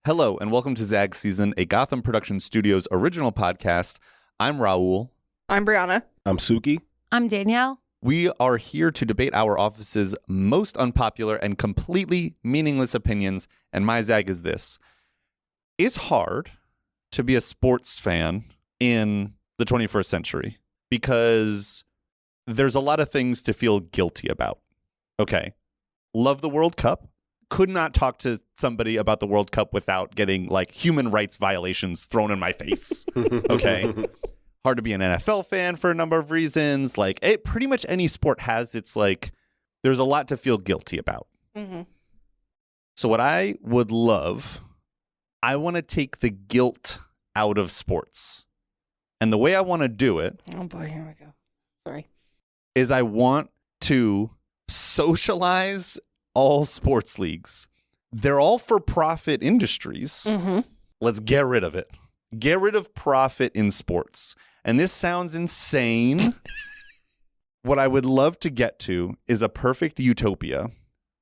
Hello, and welcome to ZAG SZN, a Gotham Production Studios original podcast. I'm Raúl. I'm Brianna. I'm Suki. I'm Danielle. We are here to debate our office's most unpopular and completely meaningless opinions, and my ZAG is this. It's hard to be a sports fan in the 21st century because there's a lot of things to feel guilty about. Okay, love the World Cup. Could not talk to somebody about the World Cup without getting like human rights violations thrown in my face. Okay. Hard to be an NFL fan for a number of reasons. Like pretty much any sport has its like, there's a lot to feel guilty about. Mm-hmm. So what I would love, I want to take the guilt out of sports. And the way I want to do it. Oh boy, here we go. Sorry. Is I want to socialize all sports leagues. They're all for-profit industries. Mm-hmm. Let's get rid of it. Get rid of profit in sports. And this sounds insane. What I would love to get to is a perfect utopia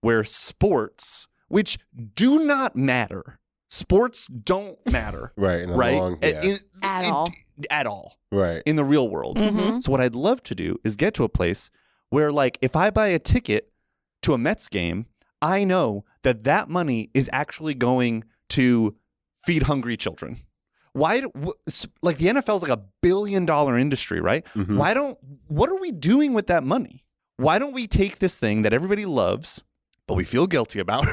where sports, which do not matter, sports don't matter. Right. In the right? Long, yeah. At all. Right. In the real world. Mm-hmm. So what I'd love to do is get to a place where, like, if I buy a ticket to a Mets game, I know that that money is actually going to feed hungry children. Why, like the NFL is like $1 billion industry, right? Mm-hmm. What are we doing with that money? Why don't we take this thing that everybody loves, but we feel guilty about,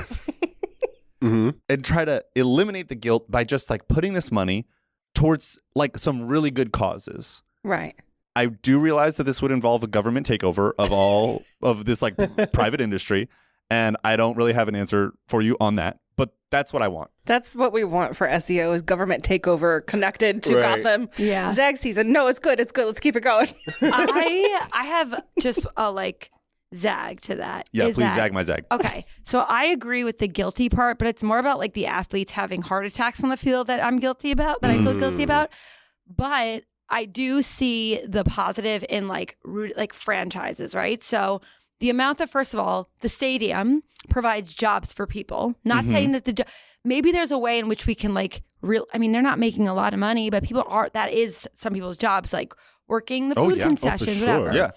mm-hmm. and try to eliminate the guilt by just like putting this money towards like some really good causes? Right. I do realize that this would involve a government takeover of all of this like private industry. And I don't really have an answer for you on that, but that's what I want. That's what we want for SEO is government takeover connected to Right. Gotham. Yeah. ZAG SZN. No, it's good. It's good. Let's keep it going. I have just a zag to that. Yeah, Is please that- zag my zag. Okay. So I agree with the guilty part, but it's more about like the athletes having heart attacks on the field that I'm guilty about, that I feel guilty about. But I do see the positive in like franchises, right? So the amount that, first of all, the stadium provides jobs for people. Not saying that maybe there's a way in which we can they're not making a lot of money, but that is some people's jobs, like working the food concessions, for sure. whatever. Yeah.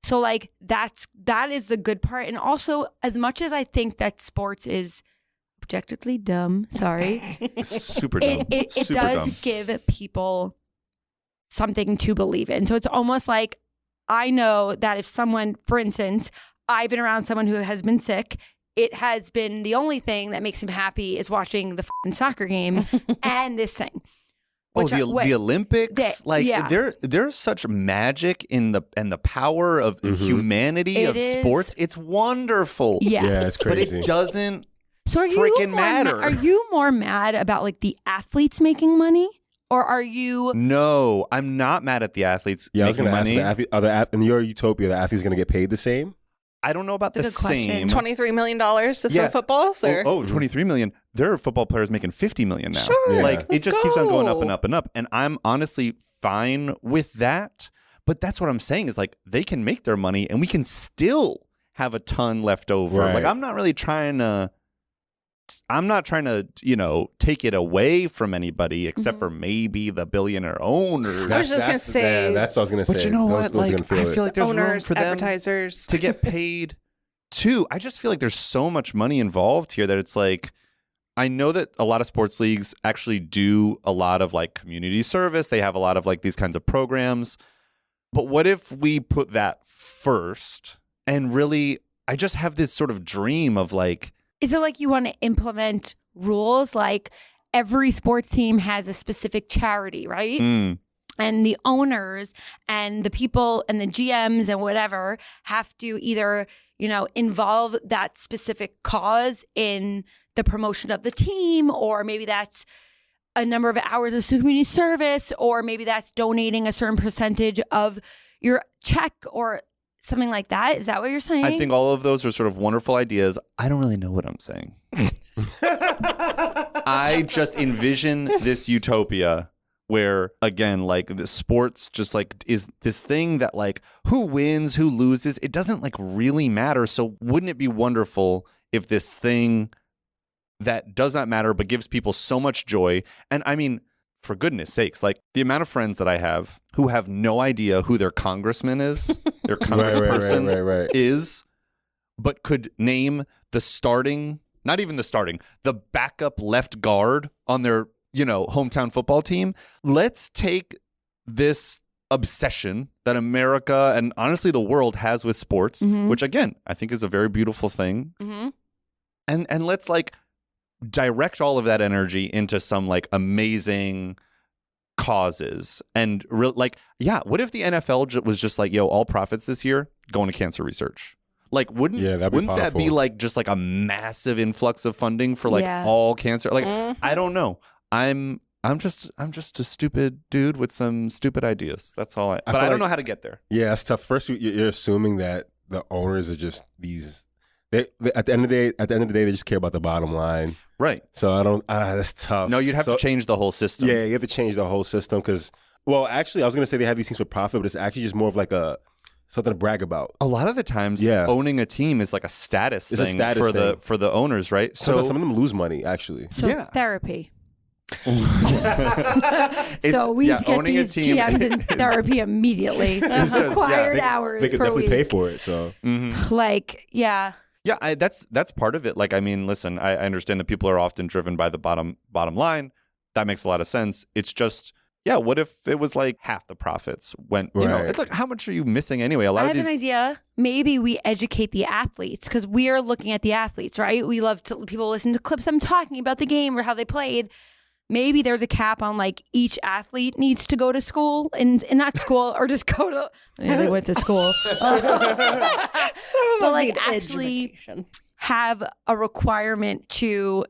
So like that is the good part. And also, as much as I think that sports is objectively dumb, sorry, Super dumb. it Super does dumb. give people something to believe in. So it's almost like I know that if someone, for instance, I've been around someone who has been sick, it has been the only thing that makes him happy is watching the f***ing soccer game and this thing. The Olympics, yeah. there's such magic in the power of humanity of sports. It's wonderful. Yes. Yeah, it's crazy. But it doesn't So are you freaking more matter. Are you more mad about like the athletes making money? Or are you? No, I'm not mad at the athletes Yeah, I was making going to money. ask in your utopia, the athlete's going to get paid the same? I don't know about the That's a good same. question. $23 million to throw footballs? Or? Oh, 23 million. There are football players making 50 million now. Sure. Yeah. Like, it Let's just keeps on going up go. and up and up. And I'm honestly fine with that. But that's what I'm saying is like, they can make their money and we can still have a ton left over. Right. Like, I'm not trying to, take it away from anybody except for maybe the billionaire owners. I was just going to say. Yeah, that's what I was going to say. But you know what? Those are Like, gonna feel I it. feel like there's room Owners, for them advertisers. to get paid too. I just feel like there's so much money involved here that it's like, I know that a lot of sports leagues actually do a lot of like community service. They have a lot of like these kinds of programs. But what if we put that first and really, I just have this sort of dream of like, Is it like you want to implement rules like every sports team has a specific charity, right? And the owners and the people and the GMs and whatever have to either, involve that specific cause in the promotion of the team, or maybe that's a number of hours of community service, or maybe that's donating a certain percentage of your check or something like that. Is that what you're saying? I think all of those are sort of wonderful ideas. I don't really know what I'm saying. I just envision this utopia where, again, like the sports just like is this thing that like who wins, who loses, it doesn't like really matter. So wouldn't it be wonderful if this thing that does not matter but gives people so much joy. And I mean, for goodness sakes, like the amount of friends that I have who have no idea who their congressman is, their congressperson is, but could name the starting, not even the starting, the backup left guard on their, hometown football team. Let's take this obsession that America and honestly the world has with sports, which again, I think is a very beautiful thing. And let's like direct all of that energy into some like amazing causes and what if the NFL was just like, all profits this year going to cancer research? Like, wouldn't that be like just like a massive influx of funding for like all cancer? Like, I don't know. I'm just a stupid dude with some stupid ideas. That's all but I don't know how to get there. Yeah, it's tough. First, you're assuming that the owners are just these. They at the end of the day, they just care about the bottom line. Right. So I don't. That's tough. No, you'd have to change the whole system. Yeah, you have to change the whole system because, well, actually, I was going to say they have these teams for profit, but it's actually just more of like something to brag about. A lot of the times, owning a team is like a status thing for the owners, right? So some of them lose money, actually. So therapy. So we get owning these a team GMs in therapy immediately. Required hours. They could per definitely week. pay for it. So, Yeah, that's part of it. Like, I mean, listen, I understand that people are often driven by the bottom line. That makes a lot of sense. It's just, what if it was like half the profits went, it's like, how much are you missing anyway? I have an idea. Maybe we educate the athletes because we are looking at the athletes, right? We love people listen to clips of them talking about the game or how they played. Maybe there's a cap on like each athlete needs to go to school and not school or just go to. They went to school, but like actually have a requirement to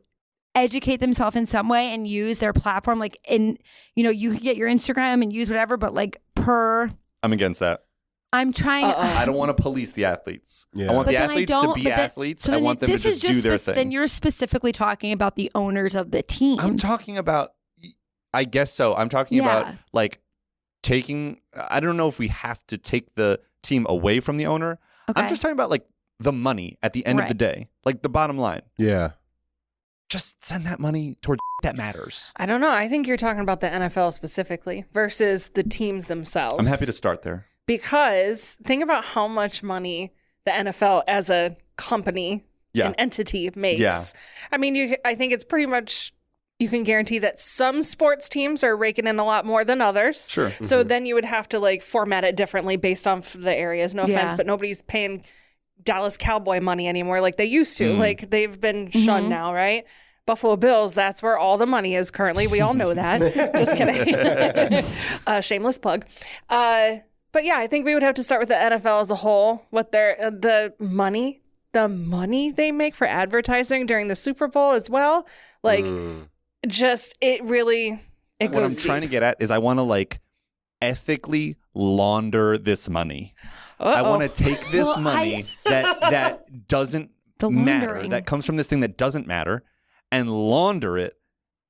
educate themselves in some way and use their platform. Like you can get your Instagram and use whatever, but like per. I'm against that. I'm trying. I don't want to police the athletes. Yeah. I want the athletes to be athletes. I want them to just do their thing. Then you're specifically talking about the owners of the team. I'm talking about, I guess so. I'm talking about like taking, I don't know if we have to take the team away from the owner. Okay. I'm just talking about like the money at the end of the day, like the bottom line. Yeah. Just send that money towards that matters. I don't know. I think you're talking about the NFL specifically versus the teams themselves. I'm happy to start there. Because think about how much money the NFL as a company, an entity makes. Yeah. I mean, I think it's pretty much, you can guarantee that some sports teams are raking in a lot more than others. Sure. So then you would have to like format it differently based on the areas. No offense, but nobody's paying Dallas Cowboy money anymore like they used to. Like they've been shunned now, right? Buffalo Bills, that's where all the money is currently. We all know that. Just kidding. Shameless plug. But yeah, I think we would have to start with the NFL as a whole. What the money they make for advertising during the Super Bowl as well. Like, just it really it what goes. I'm trying to get at is I want to like ethically launder this money. I want to take this money that doesn't matter, that comes from this thing that doesn't matter, and launder it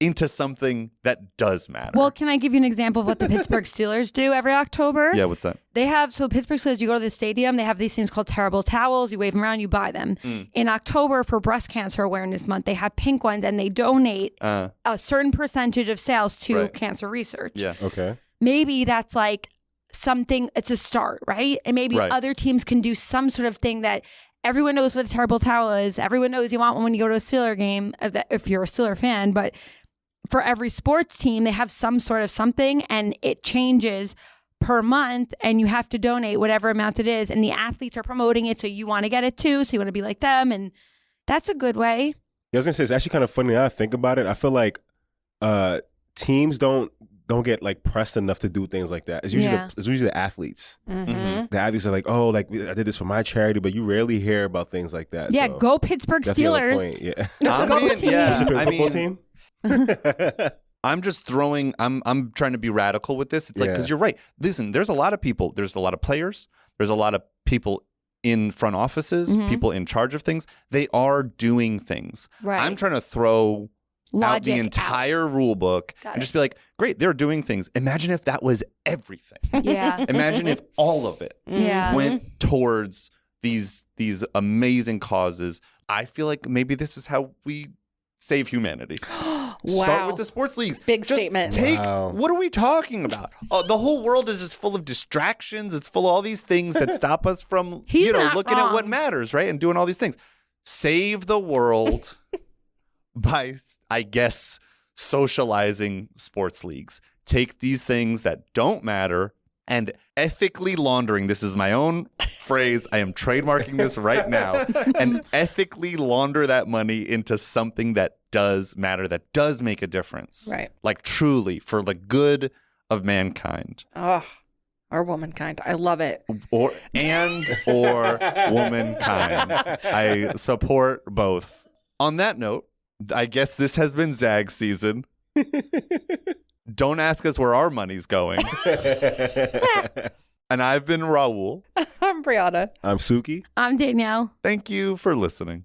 into something that does matter. Well, can I give you an example of what the Pittsburgh Steelers do every October? Yeah, what's that? They have, so Pittsburgh Steelers, you go to the stadium, they have these things called terrible towels. You wave them around, you buy them. In October for Breast Cancer Awareness Month, they have pink ones and they donate a certain percentage of sales to cancer research. Yeah. Okay. Maybe that's like something, it's a start, right? And maybe other teams can do some sort of thing that everyone knows what a terrible towel is. Everyone knows you want one when you go to a Steeler game, if you're a Steeler fan, but for every sports team, they have some sort of something and it changes per month and you have to donate whatever amount it is. And the athletes are promoting it. So you want to get it too. So you want to be like them. And that's a good way. Yeah, I was going to say, it's actually kind of funny now I think about it. I feel like teams don't get like pressed enough to do things like that. It's usually the athletes. The athletes are like, oh, like I did this for my charity, but you rarely hear about things like that. Yeah, so go Pittsburgh Steelers. Point. Yeah. Team. I'm just throwing, I'm trying to be radical with this. It's like, because you're right. Listen, there's a lot of people, there's a lot of players, there's a lot of people in front offices, people in charge of things. They are doing things. Right. I'm trying to throw out the entire rule book and just be like, great, they're doing things. Imagine if that was everything. Yeah. Imagine if all of it went towards these amazing causes. I feel like maybe this is how we save humanity. Wow. Start with the sports leagues. Big Just statement. What are we talking about? The whole world is just full of distractions. It's full of all these things that stop us from, looking at what matters, right? And doing all these things. Save the world by, I guess, socializing sports leagues. Take these things that don't matter and ethically laundering. This is my own phrase. I am trademarking this right now. And ethically launder that money into something that does matter, that does make a difference. Right. Like truly for the good of mankind. Oh, or womankind. I love it. Or womankind. I support both. On that note, I guess this has been ZAG season. Don't ask us where our money's going. And I've been Raúl. I'm Brianna. I'm Suki. I'm Danielle. Thank you for listening.